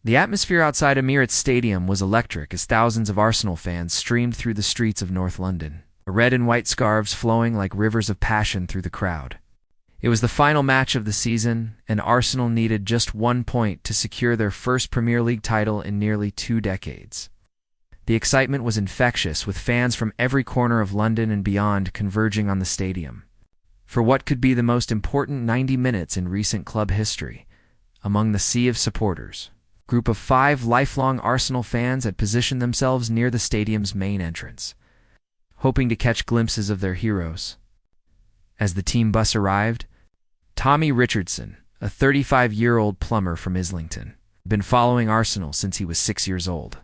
The atmosphere outside Emirates Stadium was electric as thousands of Arsenal fans streamed through the streets of North London, red and white scarves flowing like rivers of passion through the crowd. It was the final match of the season, and Arsenal needed just 1 point to secure their first Premier League title in nearly 2 decades. The excitement was infectious, with fans from every corner of London and beyond converging on the stadium for what could be the most important 90 minutes in recent club history. Among the sea of supporters, a group of 5 lifelong Arsenal fans had positioned themselves near the stadium's main entrance, hoping to catch glimpses of their heroes. As the team bus arrived, Tommy Richardson, a 35-year-old plumber from Islington, had been following Arsenal since he was 6 years old.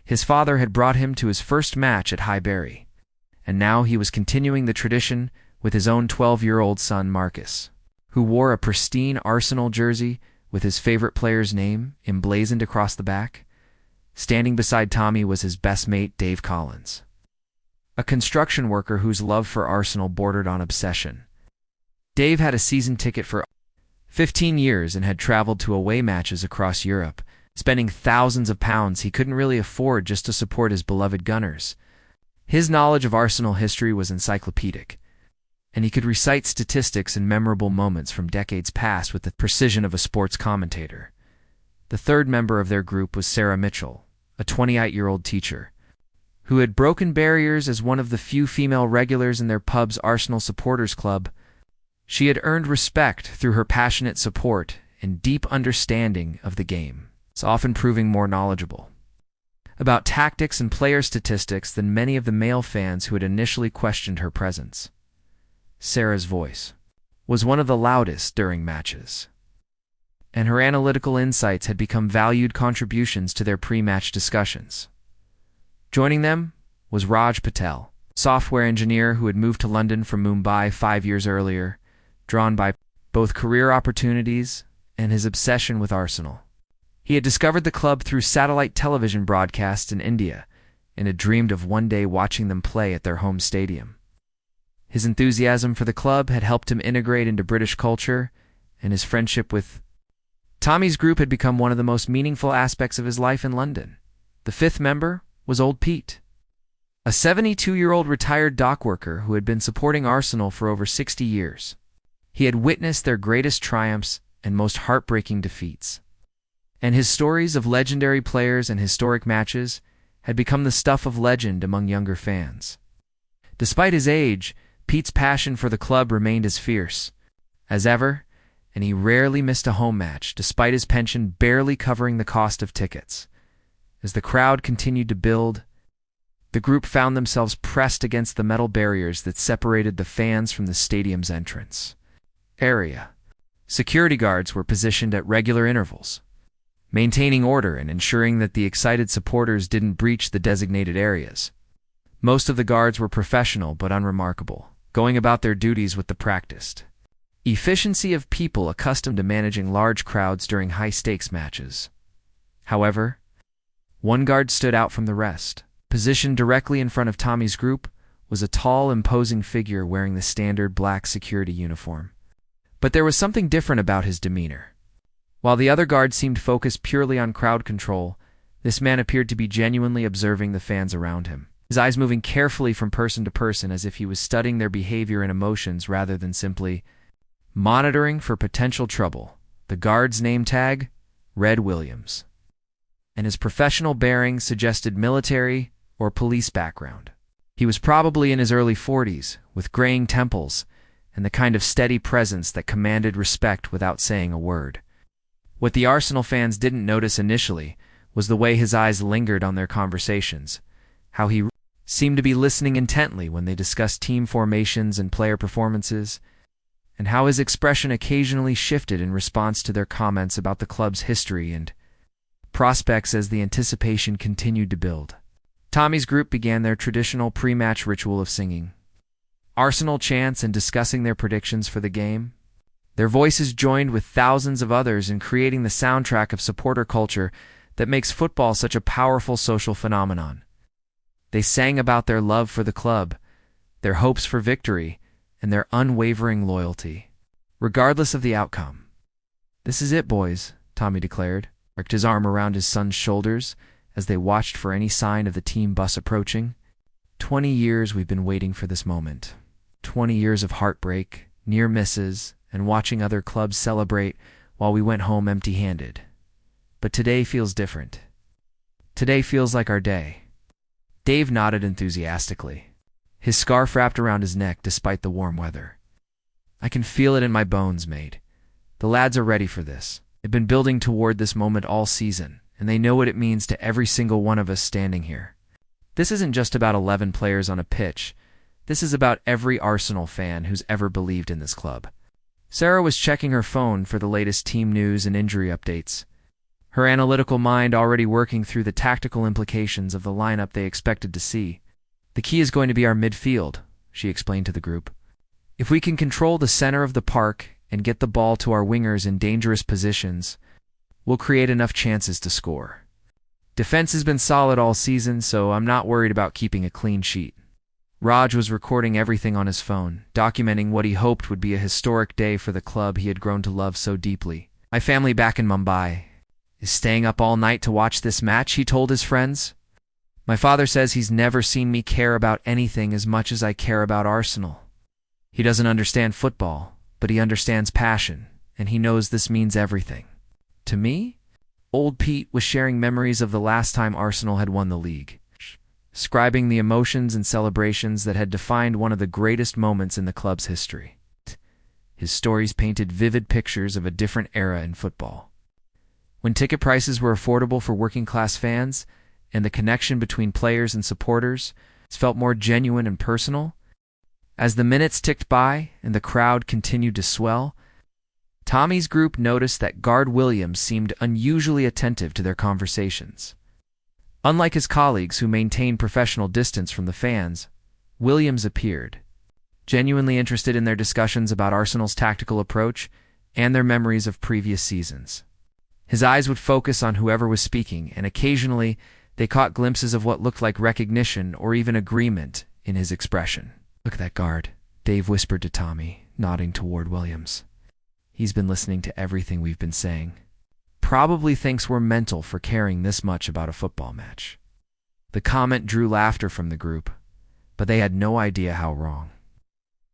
His father had brought him to his first match at Highbury, and now he was continuing the tradition with his own 12-year-old son Marcus, who wore a pristine Arsenal jersey with his favorite player's name emblazoned across the back. Standing beside Tommy was his best mate Dave Collins, a construction worker whose love for Arsenal bordered on obsession. Dave had a season ticket for 15 years and had traveled to away matches across Europe, spending thousands of pounds he couldn't really afford just to support his beloved Gunners. His knowledge of Arsenal history was encyclopedic, and he could recite statistics and memorable moments from decades past with the precision of a sports commentator. The third member of their group was Sarah Mitchell, a 28-year-old teacher, who had broken barriers as one of the few female regulars in their pub's Arsenal supporters club. She had earned respect through her passionate support and deep understanding of the game, often proving more knowledgeable about tactics and player statistics than many of the male fans who had initially questioned her presence. Sarah's voice was one of the loudest during matches, and her analytical insights had become valued contributions to their pre-match discussions. Joining them was Raj Patel, software engineer who had moved to London from Mumbai 5 years earlier, drawn by both career opportunities and his obsession with Arsenal. He had discovered the club through satellite television broadcasts in India and had dreamed of one day watching them play at their home stadium. His enthusiasm for the club had helped him integrate into British culture, and his friendship with Tommy's group had become one of the most meaningful aspects of his life in London. The 5th member was Old Pete, a 72-year-old retired dock worker who had been supporting Arsenal for over 60 years. He had witnessed their greatest triumphs and most heartbreaking defeats, and his stories of legendary players and historic matches had become the stuff of legend among younger fans. Despite his age, Pete's passion for the club remained as fierce as ever, and he rarely missed a home match, despite his pension barely covering the cost of tickets. As the crowd continued to build, the group found themselves pressed against the metal barriers that separated the fans from the stadium's entrance area. Security guards were positioned at regular intervals, maintaining order and ensuring that the excited supporters didn't breach the designated areas. Most of the guards were professional but unremarkable, going about their duties with the practiced efficiency of people accustomed to managing large crowds during high-stakes matches. However, one guard stood out from the rest. Positioned directly in front of Tommy's group was a tall, imposing figure wearing the standard black security uniform. But there was something different about his demeanor. While the other guards seemed focused purely on crowd control, this man appeared to be genuinely observing the fans around him, his eyes moving carefully from person to person as if he was studying their behavior and emotions rather than simply monitoring for potential trouble. The guard's name tag read Williams, and his professional bearings suggested military or police background. He was probably in his early 40s, with graying temples and the kind of steady presence that commanded respect without saying a word. What the Arsenal fans didn't notice initially was the way his eyes lingered on their conversations, how he seemed to be listening intently when they discussed team formations and player performances, and how his expression occasionally shifted in response to their comments about the club's history and prospects as the anticipation continued to build. Tommy's group began their traditional pre-match ritual of singing Arsenal chants and discussing their predictions for the game. Their voices joined with thousands of others in creating the soundtrack of supporter culture that makes football such a powerful social phenomenon. They sang about their love for the club, their hopes for victory, and their unwavering loyalty, regardless of the outcome. "This is it, boys," Tommy declared. worked his arm around his son's shoulders as they watched for any sign of the team bus approaching. 20 years we've been waiting for this moment. 20 years of heartbreak, near misses, and watching other clubs celebrate while we went home empty-handed. But today feels different. Today feels like our day. Dave nodded enthusiastically, his scarf wrapped around his neck despite the warm weather. I can feel it in my bones, mate. The lads are ready for this. They've been building toward this moment all season, and they know what it means to every single one of us standing here. This isn't just about 11 players on a pitch. This is about every Arsenal fan who's ever believed in this club. Sarah was checking her phone for the latest team news and injury updates, her analytical mind already working through the tactical implications of the lineup they expected to see. The key is going to be our midfield, she explained to the group. If we can control the center of the park and get the ball to our wingers in dangerous positions, we'll create enough chances to score. Defense has been solid all season, so I'm not worried about keeping a clean sheet. Raj was recording everything on his phone, documenting what he hoped would be a historic day for the club he had grown to love so deeply. My family back in Mumbai is staying up all night to watch this match, he told his friends. My father says he's never seen me care about anything as much as I care about Arsenal. He doesn't understand football, but he understands passion, and he knows this means everything. To me, old Pete was sharing memories of the last time Arsenal had won the league, describing the emotions and celebrations that had defined one of the greatest moments in the club's history. His stories painted vivid pictures of a different era in football, when ticket prices were affordable for working-class fans, and the connection between players and supporters felt more genuine and personal. As the minutes ticked by and the crowd continued to swell, Tommy's group noticed that guard Williams seemed unusually attentive to their conversations. Unlike his colleagues who maintained professional distance from the fans, Williams appeared, genuinely interested in their discussions about Arsenal's tactical approach and their memories of previous seasons. His eyes would focus on whoever was speaking, and occasionally they caught glimpses of what looked like recognition or even agreement in his expression. Look at that guard, Dave whispered to Tommy, nodding toward Williams. He's been listening to everything we've been saying. Probably thinks we're mental for caring this much about a football match. The comment drew laughter from the group, but they had no idea how wrong.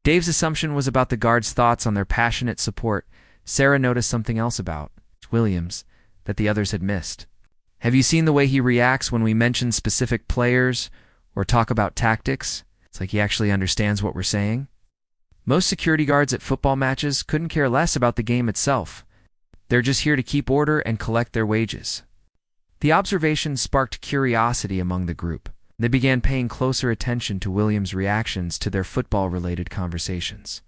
Dave's assumption was about the guard's thoughts on their passionate support. Sarah noticed something else about Williams that the others had missed. Have you seen the way he reacts when we mention specific players or talk about tactics? It's like he actually understands what we're saying. Most security guards at football matches couldn't care less about the game itself. They're just here to keep order and collect their wages. The observation sparked curiosity among the group. They began paying closer attention to Williams' reactions to their football-related conversations.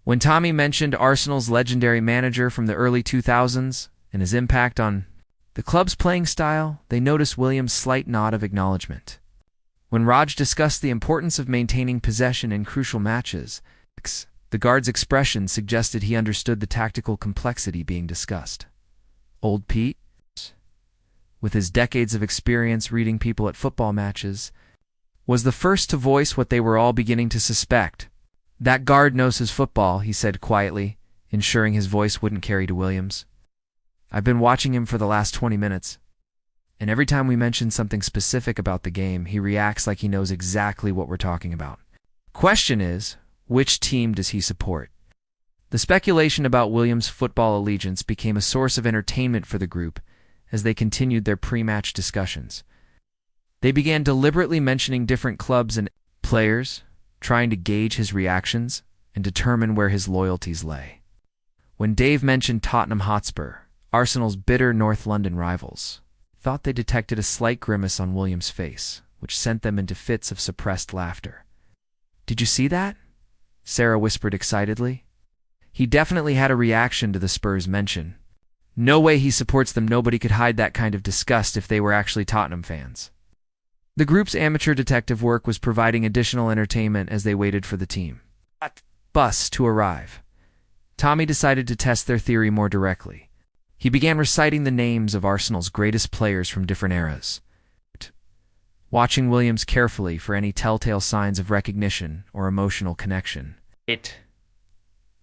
When Tommy mentioned Arsenal's legendary manager from the early 2000s and his impact on the club's playing style, they noticed Williams' slight nod of acknowledgement. When Raj discussed the importance of maintaining possession in crucial matches, the guard's expression suggested he understood the tactical complexity being discussed. Old Pete, with his decades of experience reading people at football matches, was the first to voice what they were all beginning to suspect. That guard knows his football, he said quietly, ensuring his voice wouldn't carry to Williams. I've been watching him for the last 20 minutes, and every time we mention something specific about the game, he reacts like he knows exactly what we're talking about. Question is, which team does he support? The speculation about Williams' football allegiance became a source of entertainment for the group as they continued their pre-match discussions. They began deliberately mentioning different clubs and players, trying to gauge his reactions and determine where his loyalties lay. When Dave mentioned Tottenham Hotspur, Arsenal's bitter North London rivals, thought they detected a slight grimace on Williams' face, which sent them into fits of suppressed laughter. Did you see that? Sarah whispered excitedly. He definitely had a reaction to the Spurs mention. No way he supports them. Nobody could hide that kind of disgust if they were actually Tottenham fans. The group's amateur detective work was providing additional entertainment as they waited for the team bus to arrive. Tommy decided to test their theory more directly. He began reciting the names of Arsenal's greatest players from different eras, watching Williams carefully for any telltale signs of recognition or emotional connection.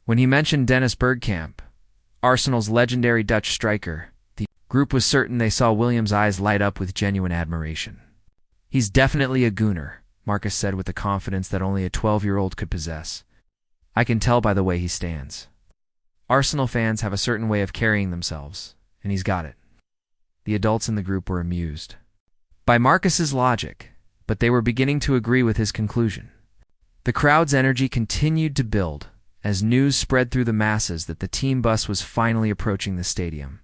When he mentioned Dennis Bergkamp, Arsenal's legendary Dutch striker, the Group was certain they saw Williams' eyes light up with genuine admiration. "He's definitely a gooner," Marcus said with the confidence that only a 12-year-old could possess. "I can tell by the way he stands. Arsenal fans have a certain way of carrying themselves, and he's got it." The adults in the group were amused by Marcus's logic, but they were beginning to agree with his conclusion. The crowd's energy continued to build as news spread through the masses that the team bus was finally approaching the stadium.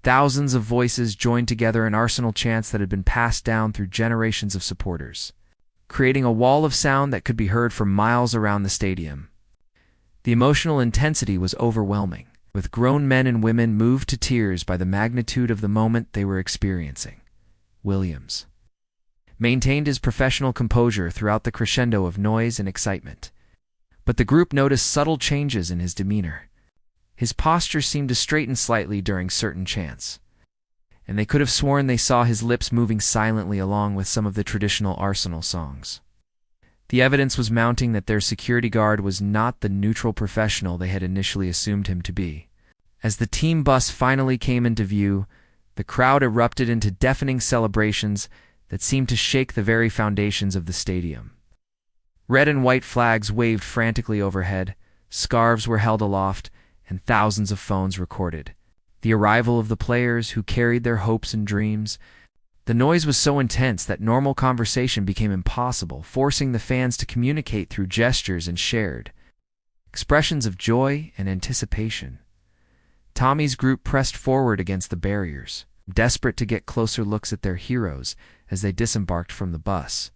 Thousands of voices joined together in Arsenal chants that had been passed down through generations of supporters, creating a wall of sound that could be heard for miles around the stadium. The emotional intensity was overwhelming, with grown men and women moved to tears by the magnitude of the moment they were experiencing. Williams maintained his professional composure throughout the crescendo of noise and excitement, but the group noticed subtle changes in his demeanor. His posture seemed to straighten slightly during certain chants, and they could have sworn they saw his lips moving silently along with some of the traditional Arsenal songs. The evidence was mounting that their security guard was not the neutral professional they had initially assumed him to be. As the team bus finally came into view, the crowd erupted into deafening celebrations that seemed to shake the very foundations of the stadium. Red and white flags waved frantically overhead, scarves were held aloft, and thousands of phones recorded the arrival of the players who carried their hopes and dreams. The noise was so intense that normal conversation became impossible, forcing the fans to communicate through gestures and shared expressions of joy and anticipation. Tommy's group pressed forward against the barriers, desperate to get closer looks at their heroes as they disembarked from the bus.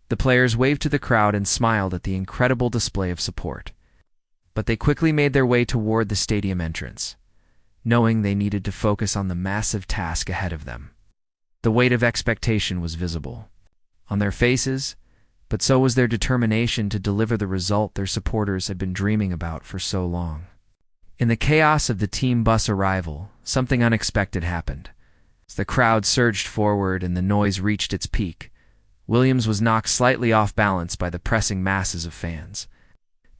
The players waved to the crowd and smiled at the incredible display of support, but they quickly made their way toward the stadium entrance, knowing they needed to focus on the massive task ahead of them. The weight of expectation was visible on their faces, but so was their determination to deliver the result their supporters had been dreaming about for so long. In the chaos of the team bus arrival, something unexpected happened. As the crowd surged forward and the noise reached its peak, Williams was knocked slightly off balance by the pressing masses of fans.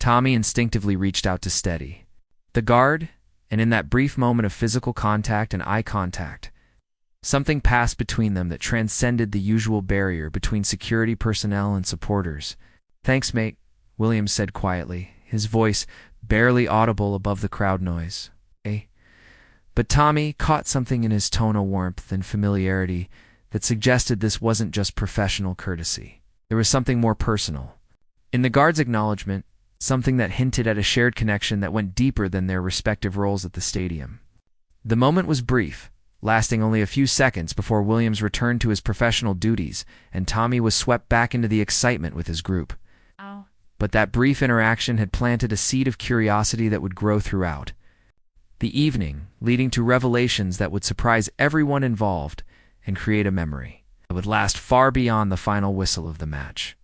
Tommy instinctively reached out to steady the guard, and in that brief moment of physical contact and eye contact, something passed between them that transcended the usual barrier between security personnel and supporters. "Thanks, mate," Williams said quietly, his voice barely audible above the crowd noise. But Tommy caught something in his tone of warmth and familiarity that suggested this wasn't just professional courtesy. There was something more personal in the guard's acknowledgement, something that hinted at a shared connection that went deeper than their respective roles at the stadium. The moment was brief, lasting only a few seconds before Williams returned to his professional duties and Tommy was swept back into the excitement with his group. But that brief interaction had planted a seed of curiosity that would grow throughout the evening, leading to revelations that would surprise everyone involved and create a memory that would last far beyond the final whistle of the match.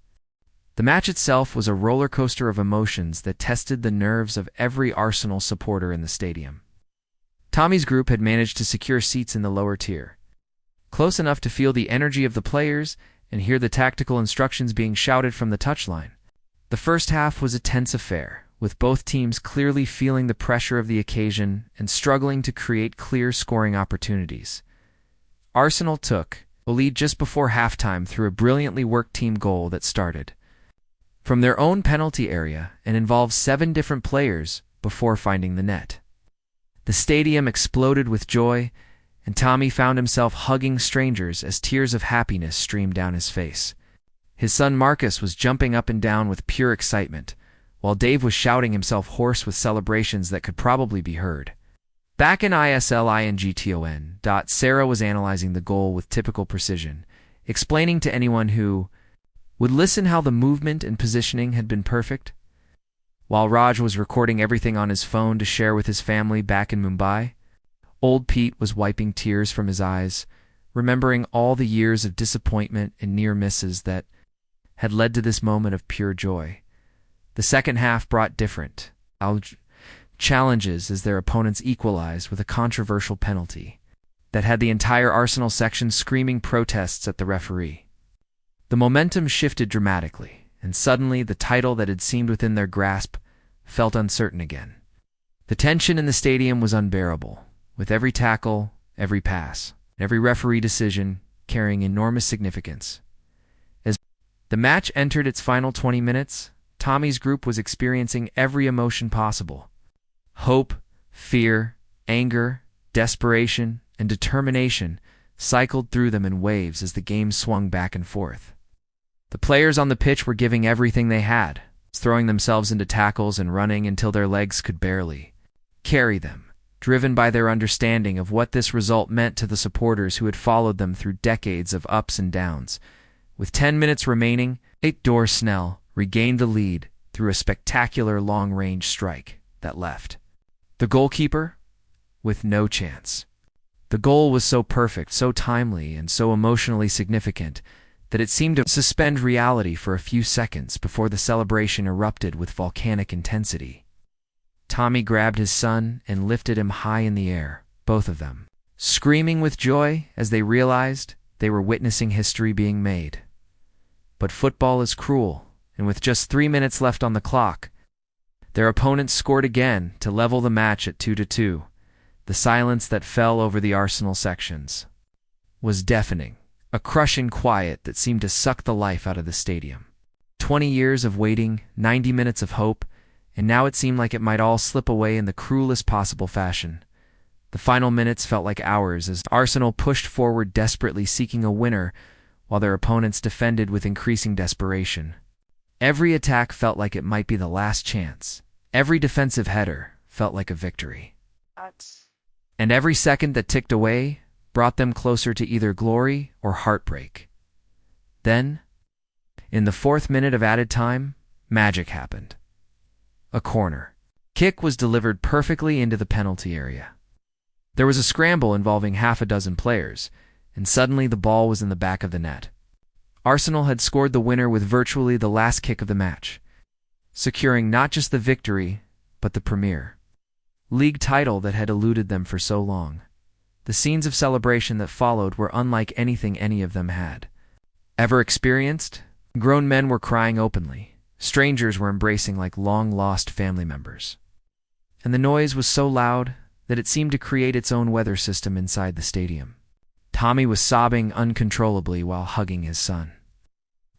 The match itself was a roller coaster of emotions that tested the nerves of every Arsenal supporter in the stadium. Tommy's group had managed to secure seats in the lower tier, close enough to feel the energy of the players and hear the tactical instructions being shouted from the touchline. The first half was a tense affair, with both teams clearly feeling the pressure of the occasion and struggling to create clear scoring opportunities. Arsenal took the lead just before halftime through a brilliantly worked team goal that started from their own penalty area and involved 7 different players before finding the net. The stadium exploded with joy, and Tommy found himself hugging strangers as tears of happiness streamed down his face. His son Marcus was jumping up and down with pure excitement, while Dave was shouting himself hoarse with celebrations that could probably be heard. Back in ISLINGTON, Sarah was analyzing the goal with typical precision, explaining to anyone who would listen how the movement and positioning had been perfect, while Raj was recording everything on his phone to share with his family back in Mumbai. Old Pete was wiping tears from his eyes, remembering all the years of disappointment and near misses that had led to this moment of pure joy. The second half brought different challenges as their opponents equalized with a controversial penalty that had the entire Arsenal section screaming protests at the referee. The momentum shifted dramatically, and suddenly the title that had seemed within their grasp felt uncertain again. The tension in the stadium was unbearable, with every tackle, every pass, every referee decision carrying enormous significance. As the match entered its final 20 minutes, Tommy's group was experiencing every emotion possible. Hope, fear, anger, desperation, and determination cycled through them in waves as the game swung back and forth. The players on the pitch were giving everything they had, throwing themselves into tackles and running until their legs could barely carry them, driven by their understanding of what this result meant to the supporters who had followed them through decades of ups and downs. With 10 minutes remaining, Door Snell regained the lead through a spectacular long-range strike that left the goalkeeper with no chance. The goal was so perfect, so timely, and so emotionally significant that it seemed to suspend reality for a few seconds before the celebration erupted with volcanic intensity. Tommy grabbed his son and lifted him high in the air, both of them screaming with joy as they realized they were witnessing history being made. But football is cruel, and with just 3 minutes left on the clock, their opponents scored again to level the match at 2-2. The silence that fell over the Arsenal sections was deafening, a crushing quiet that seemed to suck the life out of the stadium. 20 years of waiting, 90 minutes of hope, and now it seemed like it might all slip away in the cruelest possible fashion. The final minutes felt like hours as Arsenal pushed forward desperately seeking a winner while their opponents defended with increasing desperation. Every attack felt like it might be the last chance. Every defensive header felt like a victory. And every second that ticked away brought them closer to either glory or heartbreak. Then, in the 4th minute of added time, magic happened. A corner kick was delivered perfectly into the penalty area. There was a scramble involving half a dozen players, and suddenly the ball was in the back of the net. Arsenal had scored the winner with virtually the last kick of the match, securing not just the victory, but the Premier League title that had eluded them for so long. The scenes of celebration that followed were unlike anything any of them had ever experienced. Grown men were crying openly. Strangers were embracing like long-lost family members. And the noise was so loud that it seemed to create its own weather system inside the stadium. Tommy was sobbing uncontrollably while hugging his son,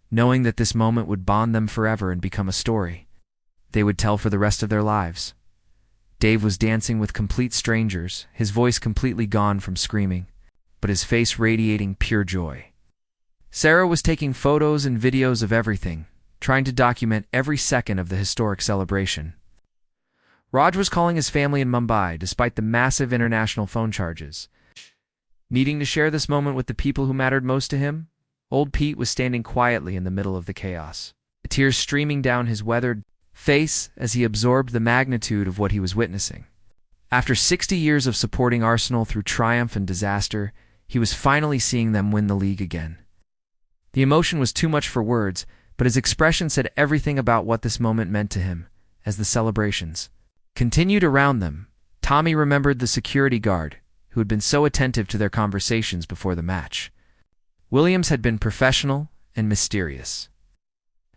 knowing that this moment would bond them forever and become a story they would tell for the rest of their lives. Dave was dancing with complete strangers, his voice completely gone from screaming, but his face radiating pure joy. Sarah was taking photos and videos of everything, trying to document every second of the historic celebration. Raj was calling his family in Mumbai despite the massive international phone charges. Needing to share this moment with the people who mattered most to him, old Pete was standing quietly in the middle of the chaos, tears streaming down his weathered face as he absorbed the magnitude of what he was witnessing. After 60 years of supporting Arsenal through triumph and disaster, he was finally seeing them win the league again. The emotion was too much for words, but his expression said everything about what this moment meant to him. As the celebrations continued around them, Tommy remembered the security guard who had been so attentive to their conversations before the match. Williams had been professional and mysterious,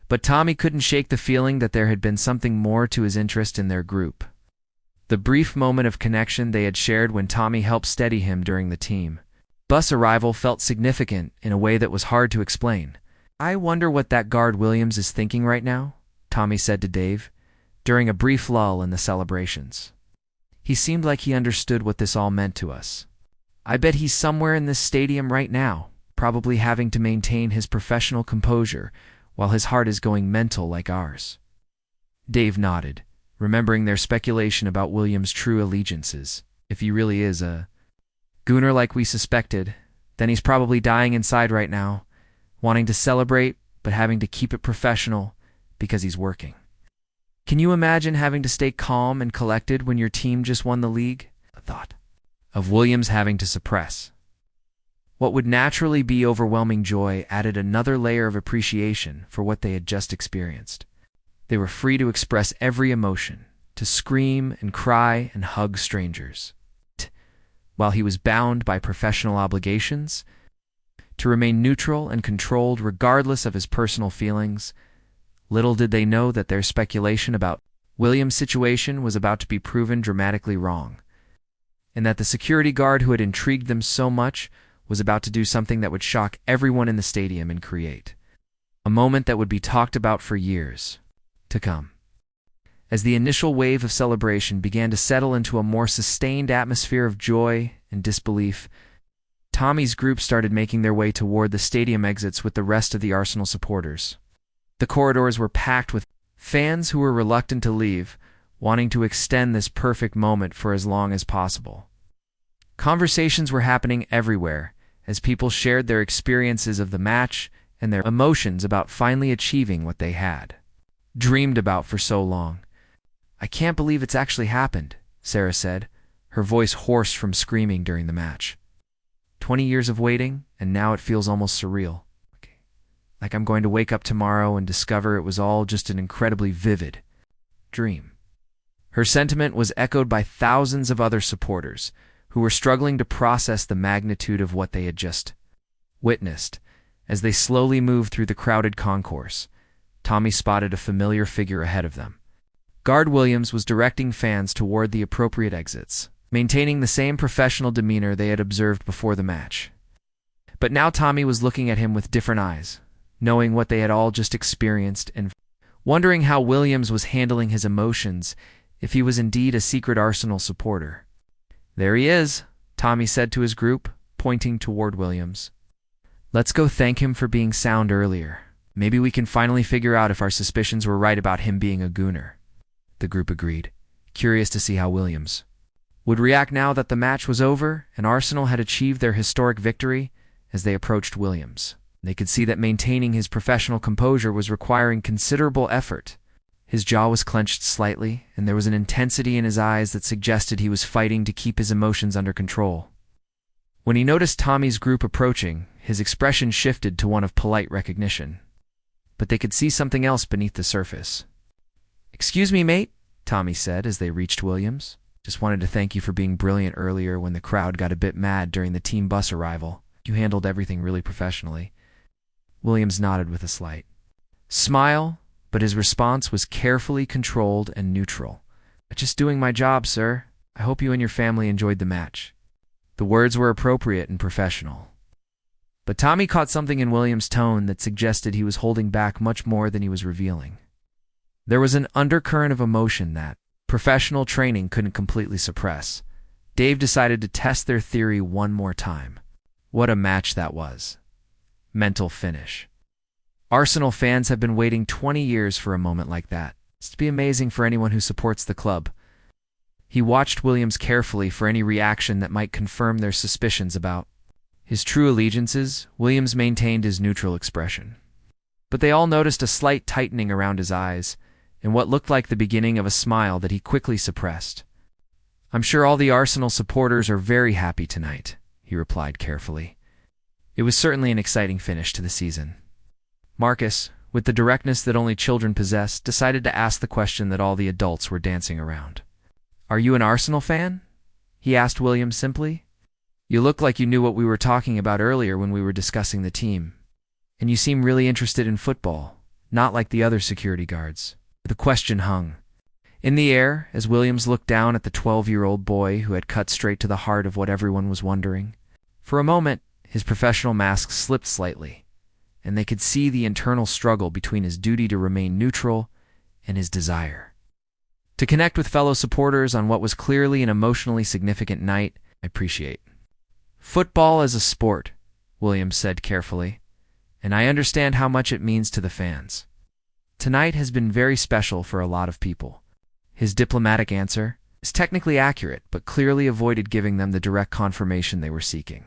but Tommy couldn't shake the feeling that there had been something more to his interest in their group. The brief moment of connection they had shared when Tommy helped steady him during the team bus arrival felt significant in a way that was hard to explain. "I wonder what that guard Williams is thinking right now," Tommy said to Dave, during a brief lull in the celebrations. "He seemed like he understood what this all meant to us. I bet he's somewhere in this stadium right now, probably having to maintain his professional composure while his heart is going mental like ours." Dave nodded, remembering their speculation about Williams' true allegiances. If he really is a gooner like we suspected, then he's probably dying inside right now, wanting to celebrate but having to keep it professional because he's working. Can you imagine having to stay calm and collected when your team just won the league? The thought of Williams having to suppress what would naturally be overwhelming joy added another layer of appreciation for what they had just experienced. They were free to express every emotion, to scream and cry and hug strangers, while he was bound by professional obligations, to remain neutral and controlled regardless of his personal feelings. Little did they know that their speculation about Williams' situation was about to be proven dramatically wrong. and that the security guard who had intrigued them so much was about to do something that would shock everyone in the stadium and create a moment that would be talked about for years to come. As the initial wave of celebration began to settle into a more sustained atmosphere of joy and disbelief, Tommy's group started making their way toward the stadium exits with the rest of the Arsenal supporters. The corridors were packed with fans who were reluctant to leave, wanting to extend this perfect moment for as long as possible. Conversations were happening everywhere as people shared their experiences of the match and their emotions about finally achieving what they had dreamed about for so long. "I can't believe it's actually happened," Sarah said, her voice hoarse from screaming during the match. 20 years of waiting, and now it feels almost surreal. Like I'm going to wake up tomorrow and discover it was all just an incredibly vivid dream. Her sentiment was echoed by thousands of other supporters who were struggling to process the magnitude of what they had just witnessed. As they slowly moved through the crowded concourse, Tommy spotted a familiar figure ahead of them. Guard Williams was directing fans toward the appropriate exits, maintaining the same professional demeanor they had observed before the match. But now Tommy was looking at him with different eyes, knowing what they had all just experienced and wondering how Williams was handling his emotions, if he was indeed a secret Arsenal supporter. "There he is," Tommy said to his group, pointing toward Williams. "Let's go thank him for being sound earlier. Maybe we can finally figure out if our suspicions were right about him being a gooner." The group agreed, curious to see how Williams would react now that the match was over and Arsenal had achieved their historic victory. As they approached Williams, they could see that maintaining his professional composure was requiring considerable effort. His jaw was clenched slightly, and there was an intensity in his eyes that suggested he was fighting to keep his emotions under control. When he noticed Tommy's group approaching, his expression shifted to one of polite recognition. But they could see something else beneath the surface. "Excuse me, mate," Tommy said as they reached Williams. "Just wanted to thank you for being brilliant earlier when the crowd got a bit mad during the team bus arrival. You handled everything really professionally." Williams nodded with a slight smile, but his response was carefully controlled and neutral. "Just doing my job, sir. I hope you and your family enjoyed the match." The words were appropriate and professional. But Tommy caught something in Williams' tone that suggested he was holding back much more than he was revealing. There was an undercurrent of emotion that professional training couldn't completely suppress. Dave decided to test their theory one more time. What a match that was. Mental finish. Arsenal fans have been waiting 20 years for a moment like that. It's to be amazing for anyone who supports the club. He watched Williams carefully for any reaction that might confirm their suspicions about his true allegiances. Williams maintained his neutral expression. But they all noticed a slight tightening around his eyes, and what looked like the beginning of a smile that he quickly suppressed. "I'm sure all the Arsenal supporters are very happy tonight," he replied carefully. It was certainly an exciting finish to the season. Marcus, with the directness that only children possess, decided to ask the question that all the adults were dancing around. "Are you an Arsenal fan?" he asked Williams simply. "You look like you knew what we were talking about earlier when we were discussing the team. And you seem really interested in football, not like the other security guards." The question hung in the air as Williams looked down at the 12-year-old boy who had cut straight to the heart of what everyone was wondering. For a moment, his professional mask slipped slightly, and they could see the internal struggle between his duty to remain neutral and his desire to connect with fellow supporters on what was clearly an emotionally significant night. "I appreciate football as a sport," Williams said carefully, "and I understand how much it means to the fans. Tonight has been very special for a lot of people." His diplomatic answer is technically accurate, but clearly avoided giving them the direct confirmation they were seeking.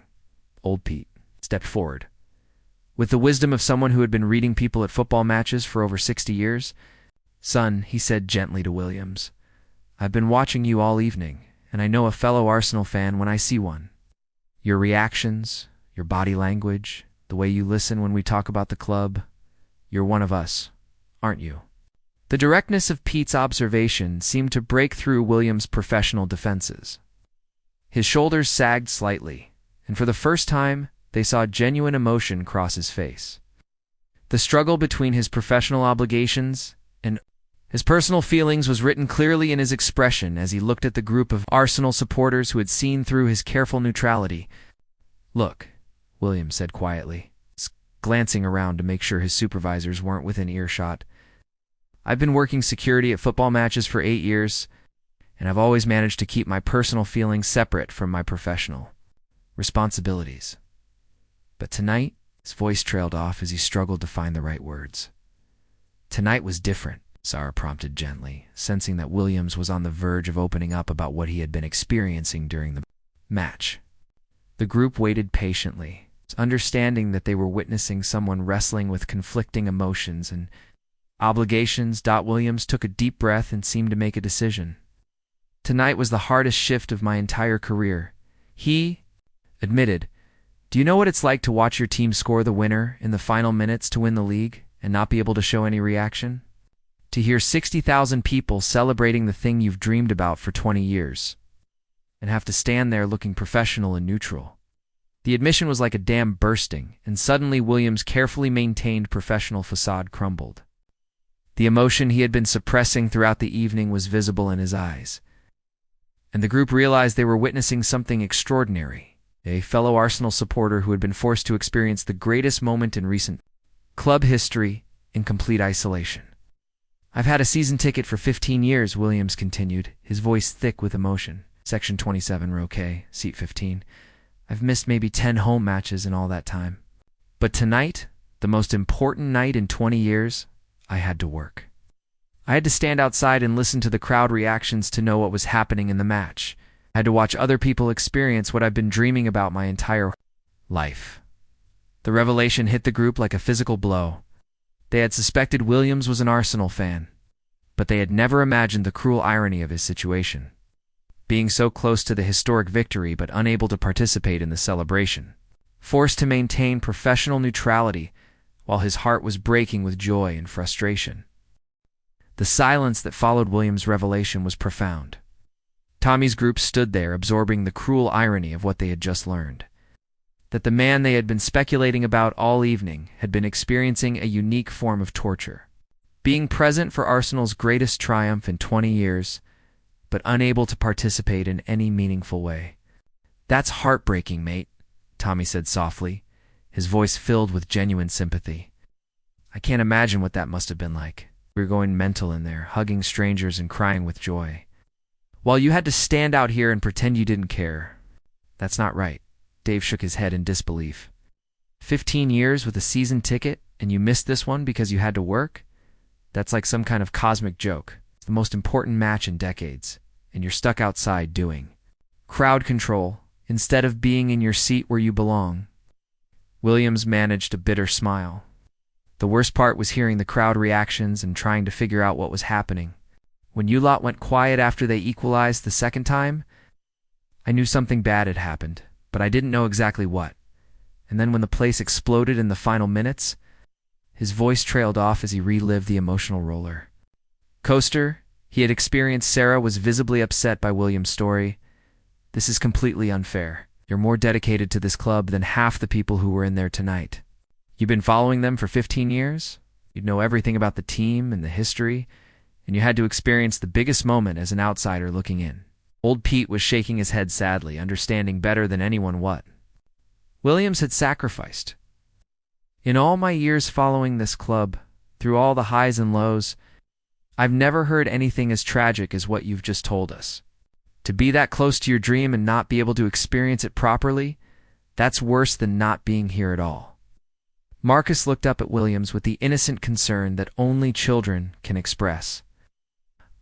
Old Pete stepped forward. With the wisdom of someone who had been reading people at football matches for over 60 years, "Son," he said gently to Williams, "I've been watching you all evening, and I know a fellow Arsenal fan when I see one. Your reactions, your body language, the way you listen when we talk about the club, you're one of us, aren't you?" The directness of Pete's observation seemed to break through Williams' professional defenses. His shoulders sagged slightly, and for the first time, they saw genuine emotion cross his face. The struggle between his professional obligations and His personal feelings was written clearly in his expression as he looked at the group of Arsenal supporters who had seen through his careful neutrality. "Look," Williams said quietly, glancing around to make sure his supervisors weren't within earshot. "I've been working security at football matches for 8 years, and I've always managed to keep my personal feelings separate from my professional responsibilities. But tonight," his voice trailed off as he struggled to find the right words. "Tonight was different," Sarah prompted gently, sensing that Williams was on the verge of opening up about what he had been experiencing during the match. The group waited patiently, understanding that they were witnessing someone wrestling with conflicting emotions and obligations. Williams took a deep breath and seemed to make a decision. "Tonight was the hardest shift of my entire career," he admitted. "Do you know what it's like to watch your team score the winner in the final minutes to win the league and not be able to show any reaction? To hear 60,000 people celebrating the thing you've dreamed about for 20 years and have to stand there looking professional and neutral." The admission was like a dam bursting, and suddenly Williams' carefully maintained professional facade crumbled. The emotion he had been suppressing throughout the evening was visible in his eyes, and the group realized they were witnessing something extraordinary. A fellow Arsenal supporter who had been forced to experience the greatest moment in recent club history in complete isolation. "I've had a season ticket for 15 years, Williams continued, his voice thick with emotion. Section 27, row K, seat 15. "I've missed maybe 10 home matches in all that time. But tonight, the most important night in 20 years, I had to work. I had to stand outside and listen to the crowd reactions to know what was happening in the match. I had to watch other people experience what I've been dreaming about my entire life." The revelation hit the group like a physical blow. They had suspected Williams was an Arsenal fan, but they had never imagined the cruel irony of his situation. Being so close to the historic victory but unable to participate in the celebration. Forced to maintain professional neutrality while his heart was breaking with joy and frustration. The silence that followed Williams' revelation was profound. Tommy's group stood there absorbing the cruel irony of what they had just learned. That the man they had been speculating about all evening had been experiencing a unique form of torture. Being present for Arsenal's greatest triumph in 20 years, but unable to participate in any meaningful way. "That's heartbreaking, mate," Tommy said softly, his voice filled with genuine sympathy. "I can't imagine what that must have been like. We were going mental in there, hugging strangers and crying with joy. While you had to stand out here and pretend you didn't care. That's not right." Dave shook his head in disbelief. 15 years with a season ticket, and you missed this one because you had to work? That's like some kind of cosmic joke. It's the most important match in decades, and you're stuck outside doing crowd control instead of being in your seat where you belong. Williams managed a bitter smile. The worst part was hearing the crowd reactions and trying to figure out what was happening. When you lot went quiet after they equalized the second time, I knew something bad had happened, but I didn't know exactly what. And then when the place exploded in the final minutes, his voice trailed off as he relived the emotional roller coaster he had experienced. Sarah was visibly upset by William's story. "This is completely unfair. You're more dedicated to this club than half the people who were in there tonight. You've been following them for 15 years? You'd know everything about the team and the history, and you had to experience the biggest moment as an outsider looking in." Old Pete was shaking his head sadly, understanding better than anyone what Williams had sacrificed. "In all my years following this club, through all the highs and lows, I've never heard anything as tragic as what you've just told us. To be that close to your dream and not be able to experience it properly, that's worse than not being here at all." Marcus looked up at Williams with the innocent concern that only children can express.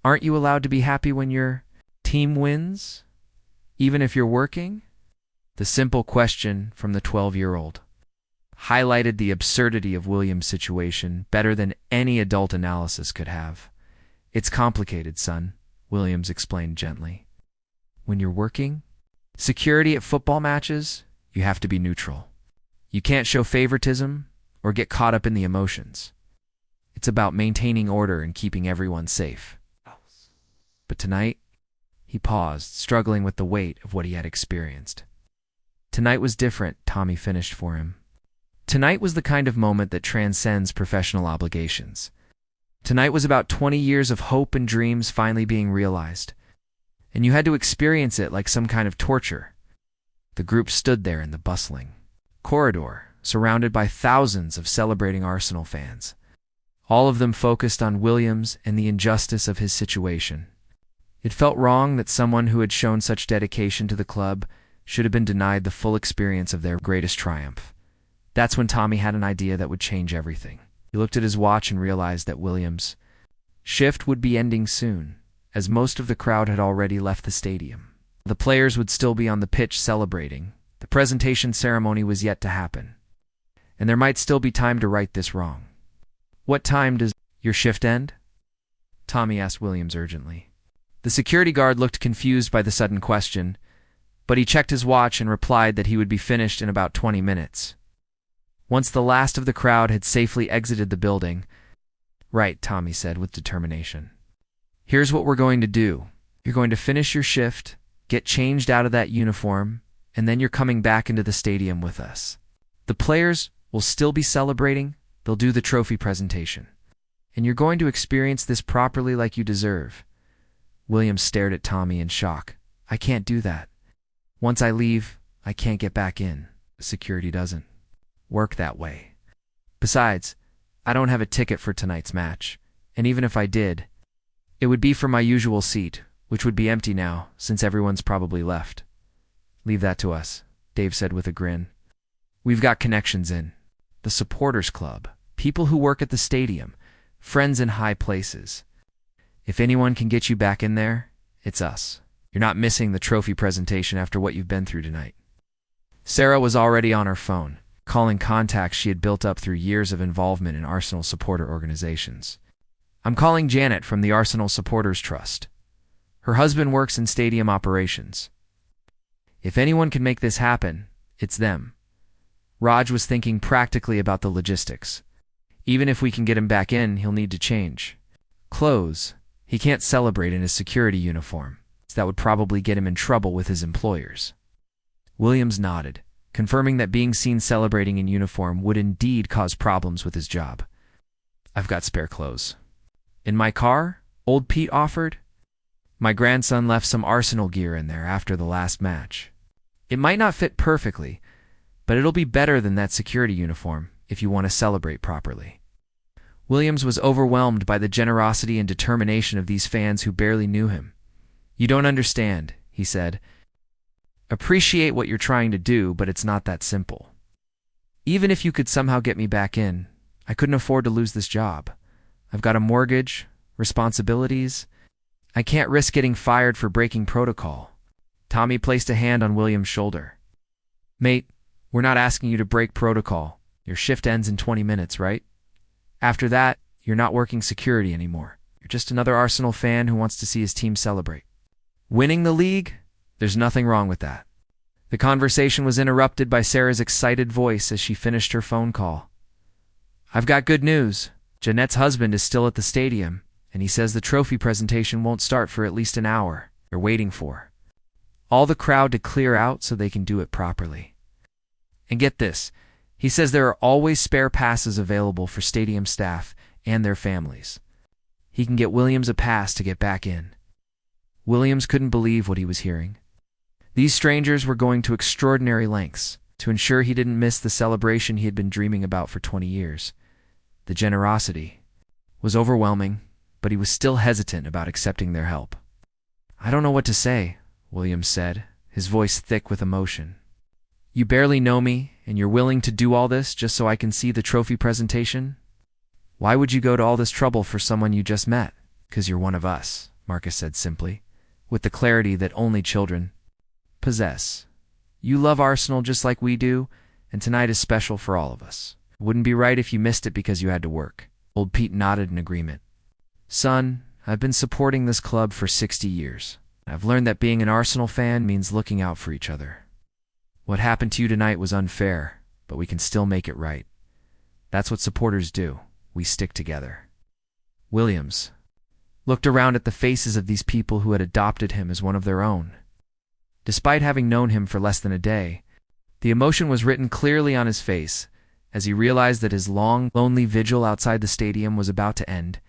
"Aren't you allowed to be happy when your team wins, even if you're working?" The simple question from the 12-year-old highlighted the absurdity of Williams' situation better than any adult analysis could have. "It's complicated, son," Williams explained gently. "When you're working security at football matches, you have to be neutral. You can't show favoritism or get caught up in the emotions. It's about maintaining order and keeping everyone safe. But tonight," he paused, struggling with the weight of what he had experienced. "Tonight was different," Tommy finished for him. "Tonight was the kind of moment that transcends professional obligations. Tonight was about 20 years of hope and dreams finally being realized, and you had to experience it like some kind of torture. The group stood there in the bustling corridor, surrounded by thousands of celebrating Arsenal fans, all of them focused on Williams and the injustice of his situation. It felt wrong that someone who had shown such dedication to the club should have been denied the full experience of their greatest triumph. That's when Tommy had an idea that would change everything. He looked at his watch and realized that Williams' shift would be ending soon, as most of the crowd had already left the stadium. The players would still be on the pitch celebrating. The presentation ceremony was yet to happen, and there might still be time to right this wrong. "What time does your shift end?" Tommy asked Williams urgently. The security guard looked confused by the sudden question, but he checked his watch and replied that he would be finished in about 20 minutes. Once the last of the crowd had safely exited the building, "Right," Tommy said with determination. "Here's what we're going to do. You're going to finish your shift, get changed out of that uniform, and then you're coming back into the stadium with us. The players will still be celebrating. They'll do the trophy presentation. And you're going to experience this properly like you deserve." Williams stared at Tommy in shock. "I can't do that. Once I leave, I can't get back in. Security doesn't work that way. Besides, I don't have a ticket for tonight's match, and even if I did, it would be for my usual seat, which would be empty now, since everyone's probably left." "Leave that to us," Dave said with a grin. "We've got connections in the supporters club, people who work at the stadium, friends in high places. If anyone can get you back in there, it's us. You're not missing the trophy presentation after what you've been through tonight." Sarah was already on her phone, calling contacts she had built up through years of involvement in Arsenal supporter organizations. "I'm calling Janet from the Arsenal Supporters Trust. Her husband works in stadium operations. If anyone can make this happen, it's them." Raj was thinking practically about the logistics. Even if we can get him back in, he'll need to change clothes. He can't celebrate in his security uniform. That would probably get him in trouble with his employers. Williams nodded, confirming that being seen celebrating in uniform would indeed cause problems with his job. "I've got spare clothes." "In my car?" old Pete offered. "My grandson left some Arsenal gear in there after the last match. It might not fit perfectly, but it'll be better than that security uniform if you want to celebrate properly." Williams was overwhelmed by the generosity and determination of these fans who barely knew him. "You don't understand," he said. "Appreciate what you're trying to do, but it's not that simple. Even if you could somehow get me back in, I couldn't afford to lose this job. I've got a mortgage, responsibilities. I can't risk getting fired for breaking protocol." Tommy placed a hand on Williams' shoulder. "Mate, we're not asking you to break protocol. Your shift ends in 20 minutes, right? After that, you're not working security anymore. You're just another Arsenal fan who wants to see his team celebrate. Winning the league? There's nothing wrong with that." The conversation was interrupted by Sarah's excited voice as she finished her phone call. "I've got good news. Jeanette's husband is still at the stadium, and he says the trophy presentation won't start for at least an hour. They're waiting for all the crowd to clear out so they can do it properly. And get this, he says there are always spare passes available for stadium staff and their families. He can get Williams a pass to get back in." Williams couldn't believe what he was hearing. These strangers were going to extraordinary lengths to ensure he didn't miss the celebration he had been dreaming about for 20 years. The generosity was overwhelming, but he was still hesitant about accepting their help. "I don't know what to say," Williams said, his voice thick with emotion. "You barely know me, and you're willing to do all this just so I can see the trophy presentation? Why would you go to all this trouble for someone you just met?" "'Cause you're one of us," Marcus said simply, with the clarity that only children possess. "You love Arsenal just like we do, and tonight is special for all of us. It wouldn't be right if you missed it because you had to work." Old Pete nodded in agreement. "Son, I've been supporting this club for 60 years. I've learned that being an Arsenal fan means looking out for each other. What happened to you tonight was unfair, but we can still make it right. That's what supporters do. We stick together." Williams looked around at the faces of these people who had adopted him as one of their own. Despite having known him for less than a day, the emotion was written clearly on his face as he realized that his long, lonely vigil outside the stadium was about to end,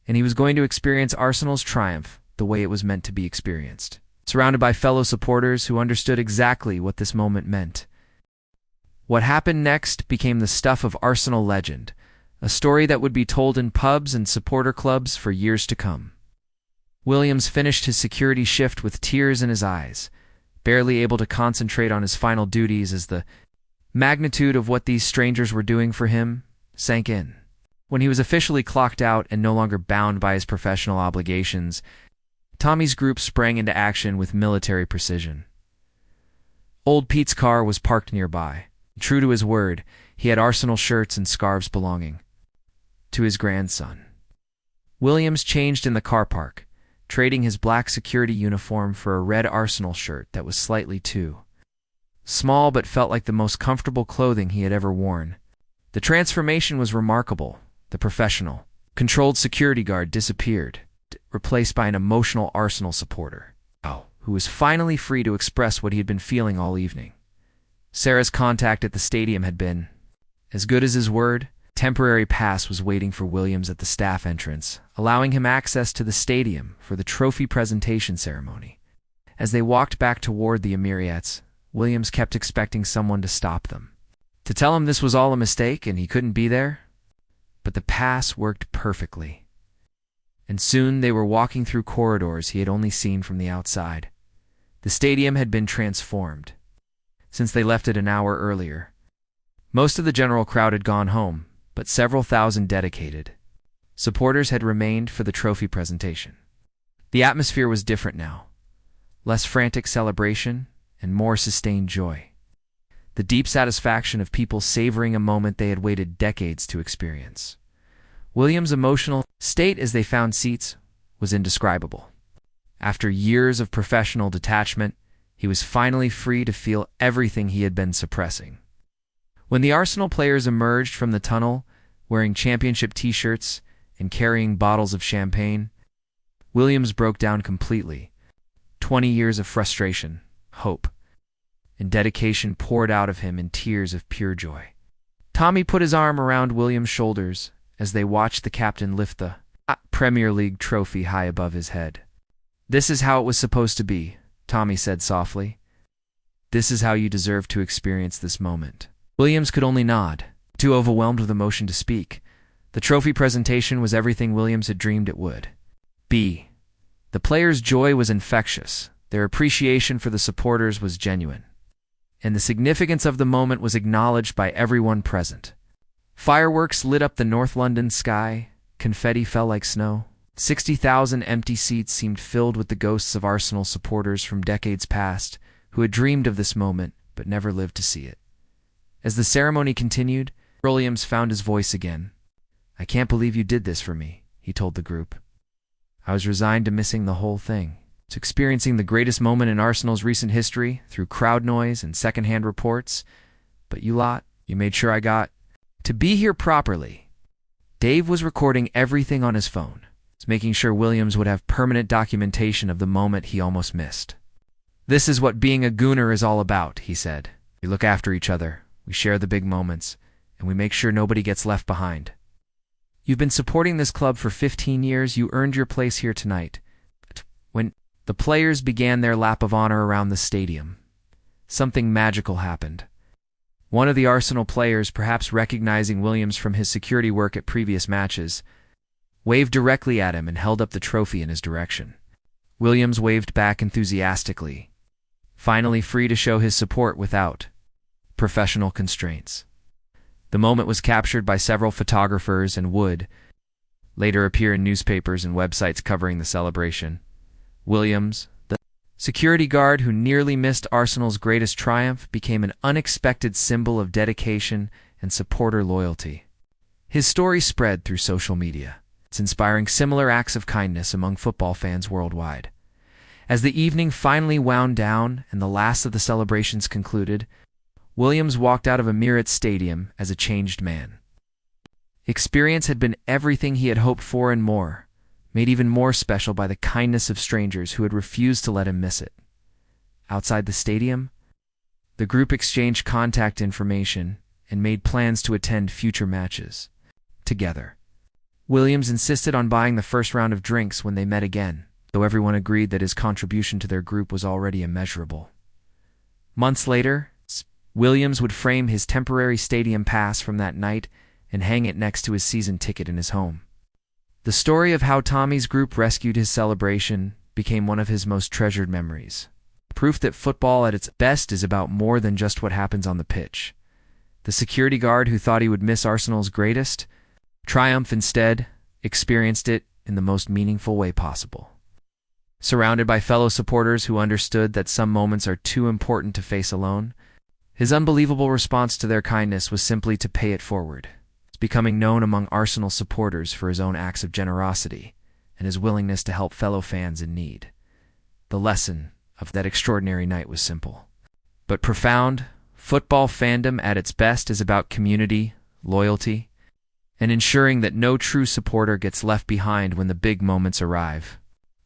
and he was going to experience Arsenal's triumph the way it was meant to be experienced, surrounded by fellow supporters who understood exactly what this moment meant. What happened next became the stuff of Arsenal legend, a story that would be told in pubs and supporter clubs for years to come. Williams finished his security shift with tears in his eyes, barely able to concentrate on his final duties as the magnitude of what these strangers were doing for him sank in. When he was officially clocked out and no longer bound by his professional obligations, Tommy's group sprang into action with military precision. Old Pete's car was parked nearby. True to his word, he had Arsenal shirts and scarves belonging to his grandson. Williams changed in the car park, trading his black security uniform for a red Arsenal shirt that was slightly too small but felt like the most comfortable clothing he had ever worn. The transformation was remarkable. The professional, controlled security guard disappeared, replaced by an emotional Arsenal supporter, who was finally free to express what he had been feeling all evening. Sarah's contact at the stadium had been as good as his word. A temporary pass was waiting for Williams at the staff entrance, allowing him access to the stadium for the trophy presentation ceremony. As they walked back toward the Emirates, Williams kept expecting someone to stop them, to tell him this was all a mistake and he couldn't be there. But the pass worked perfectly, and soon they were walking through corridors he had only seen from the outside. The stadium had been transformed since they left it an hour earlier. Most of the general crowd had gone home, but several thousand dedicated supporters had remained for the trophy presentation. The atmosphere was different now, less frantic celebration and more sustained joy. The deep satisfaction of people savoring a moment they had waited decades to experience. Williams' emotional state as they found seats was indescribable. After years of professional detachment, he was finally free to feel everything he had been suppressing. When the Arsenal players emerged from the tunnel, wearing championship t-shirts and carrying bottles of champagne, Williams broke down completely. 20 years of frustration, hope, and dedication poured out of him in tears of pure joy. Tommy put his arm around Williams' shoulders as they watched the captain lift the Premier League trophy high above his head. "This is how it was supposed to be," Tommy said softly. "This is how you deserve to experience this moment." Williams could only nod, too overwhelmed with emotion to speak. The trophy presentation was everything Williams had dreamed it would be. The players' joy was infectious. Their appreciation for the supporters was genuine, and the significance of the moment was acknowledged by everyone present. Fireworks lit up the North London sky. Confetti fell like snow. 60,000 empty seats seemed filled with the ghosts of Arsenal supporters from decades past who had dreamed of this moment but never lived to see it. As the ceremony continued, Williams found his voice again. "I can't believe you did this for me," he told the group. "I was resigned to missing the whole thing, to experiencing the greatest moment in Arsenal's recent history through crowd noise and secondhand reports. But you made sure I got to be here properly." Dave was recording everything on his phone, making sure Williams would have permanent documentation of the moment he almost missed. "This is what being a Gooner is all about," he said. "We look after each other, we share the big moments, and we make sure nobody gets left behind. You've been supporting this club for 15 years, you earned your place here tonight." When the players began their lap of honor around the stadium, something magical happened. One of the Arsenal players, perhaps recognizing Williams from his security work at previous matches, waved directly at him and held up the trophy in his direction. Williams waved back enthusiastically, finally free to show his support without professional constraints. The moment was captured by several photographers and would later appear in newspapers and websites covering the celebration. Williams, the security guard who nearly missed Arsenal's greatest triumph, became an unexpected symbol of dedication and supporter loyalty. His story spread through social media. It's inspiring similar acts of kindness among football fans worldwide. As the evening finally wound down and the last of the celebrations concluded, Williams walked out of Emirates Stadium as a changed man. Experience had been everything he had hoped for and more, made even more special by the kindness of strangers who had refused to let him miss it. Outside the stadium, the group exchanged contact information and made plans to attend future matches together. Williams insisted on buying the first round of drinks when they met again, though everyone agreed that his contribution to their group was already immeasurable. Months later, Williams would frame his temporary stadium pass from that night and hang it next to his season ticket in his home. The story of how Tommy's group rescued his celebration became one of his most treasured memories. Proof that football at its best is about more than just what happens on the pitch. The security guard who thought he would miss Arsenal's greatest triumph instead experienced it in the most meaningful way possible. Surrounded by fellow supporters who understood that some moments are too important to face alone, his unbelievable response to their kindness was simply to pay it forward, becoming known among Arsenal supporters for his own acts of generosity and his willingness to help fellow fans in need. The lesson of that extraordinary night was simple, but profound. Football fandom at its best is about community, loyalty, and ensuring that no true supporter gets left behind when the big moments arrive.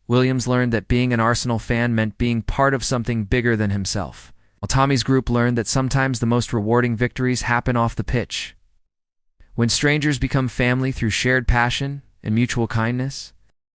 Williams learned that being an Arsenal fan meant being part of something bigger than himself, while Tommy's group learned that sometimes the most rewarding victories happen off the pitch. When strangers become family through shared passion and mutual kindness,